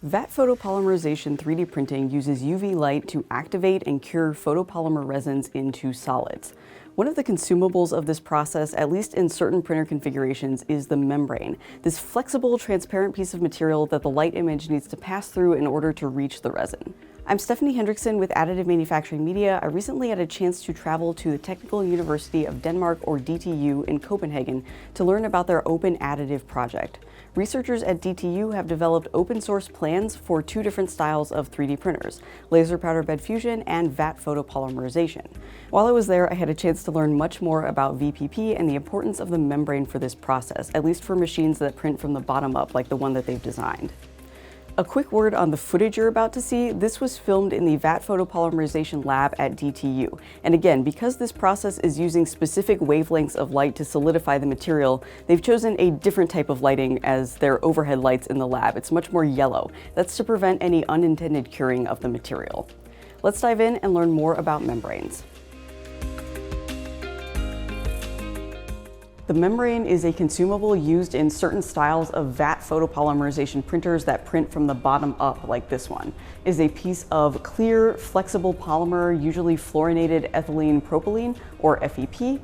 Vat photopolymerization 3D printing uses UV light to activate and cure photopolymer resins into solids. One of the consumables of this process, at least in certain printer configurations, is the membrane, this flexible, transparent piece of material that the light image needs to pass through in order to reach the resin. I'm Stephanie Hendrickson with Additive Manufacturing Media. I recently had a chance to travel to the Technical University of Denmark, or DTU, in Copenhagen to learn about their open additive project. Researchers at DTU have developed open source plans for two different styles of 3D printers, laser powder bed fusion and vat photopolymerization. While I was there, I had a chance to learn much more about VPP and the importance of the membrane for this process, at least for machines that print from the bottom up like the one that they've designed. A quick word on the footage you're about to see. This was filmed in the Vat Photopolymerization lab at DTU. And again, because this process is using specific wavelengths of light to solidify the material, they've chosen a different type of lighting as their overhead lights in the lab. It's much more yellow. That's to prevent any unintended curing of the material. Let's dive in and learn more about membranes. The membrane is a consumable used in certain styles of vat photopolymerization printers that print from the bottom up, like this one. It is a piece of clear, flexible polymer, usually fluorinated ethylene propylene, or FEP.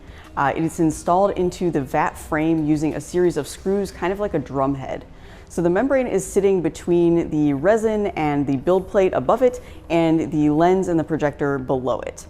It is installed into the vat frame using a series of screws, kind of like a drum head. So the membrane is sitting between the resin and the build plate above it, and the lens and the projector below it.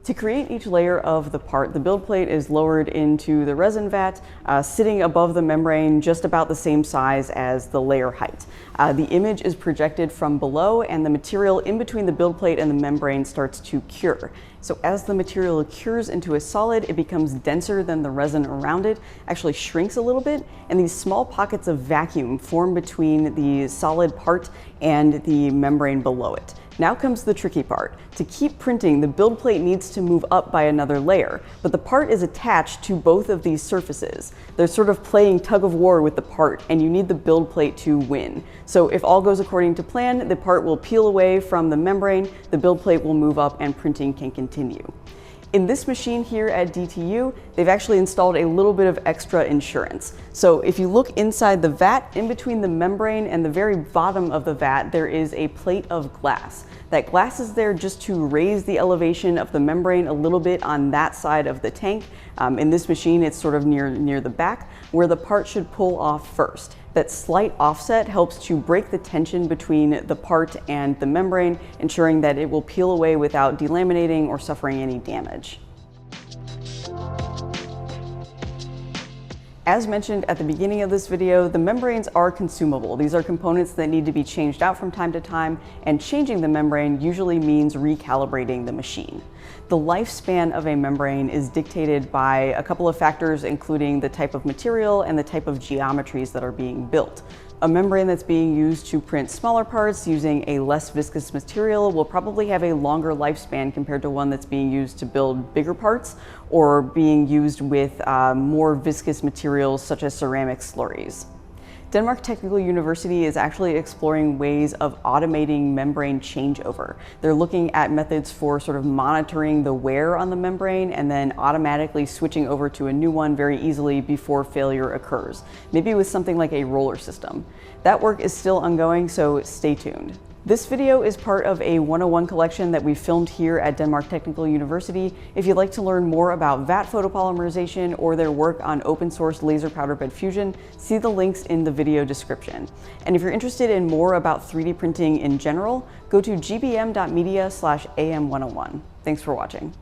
To create each layer of the part, the build plate is lowered into the resin vat, sitting above the membrane just about the same size as the layer height. The image is projected from below, and the material in between the build plate and the membrane starts to cure. So as the material cures into a solid, it becomes denser than the resin around it, actually shrinks a little bit, and these small pockets of vacuum form between the solid part and the membrane below it. Now comes the tricky part. To keep printing, the build plate needs to move up by another layer, but the part is attached to both of these surfaces. They're sort of playing tug of war with the part, and you need the build plate to win. So if all goes according to plan, the part will peel away from the membrane, the build plate will move up, and printing can continue. In this machine here at DTU, they've actually installed a little bit of extra insurance. So if you look inside the vat, in between the membrane and the very bottom of the vat, there is a plate of glass. That glass is there just to raise the elevation of the membrane a little bit on that side of the tank. In this machine, it's sort of near the back, where the part should pull off first. That slight offset helps to break the tension between the part and the membrane, ensuring that it will peel away without delaminating or suffering any damage. As mentioned at the beginning of this video, the membranes are consumable. These are components that need to be changed out from time to time, and changing the membrane usually means recalibrating the machine. The lifespan of a membrane is dictated by a couple of factors, including the type of material and the type of geometries that are being built. A membrane that's being used to print smaller parts using a less viscous material will probably have a longer lifespan compared to one that's being used to build bigger parts or being used with more viscous materials such as ceramic slurries. Danmarks Tekniske Universitet is actually exploring ways of automating membrane changeover. They're looking at methods for sort of monitoring the wear on the membrane and then automatically switching over to a new one very easily before failure occurs, maybe with something like a roller system. That work is still ongoing, so stay tuned. This video is part of a 101 collection that we filmed here at Danmarks Tekniske Universitet. If you'd like to learn more about vat photopolymerization or their work on open source laser powder bed fusion, see the links in the video description. And if you're interested in more about 3D printing in general, go to gbm.media/am101. Thanks for watching.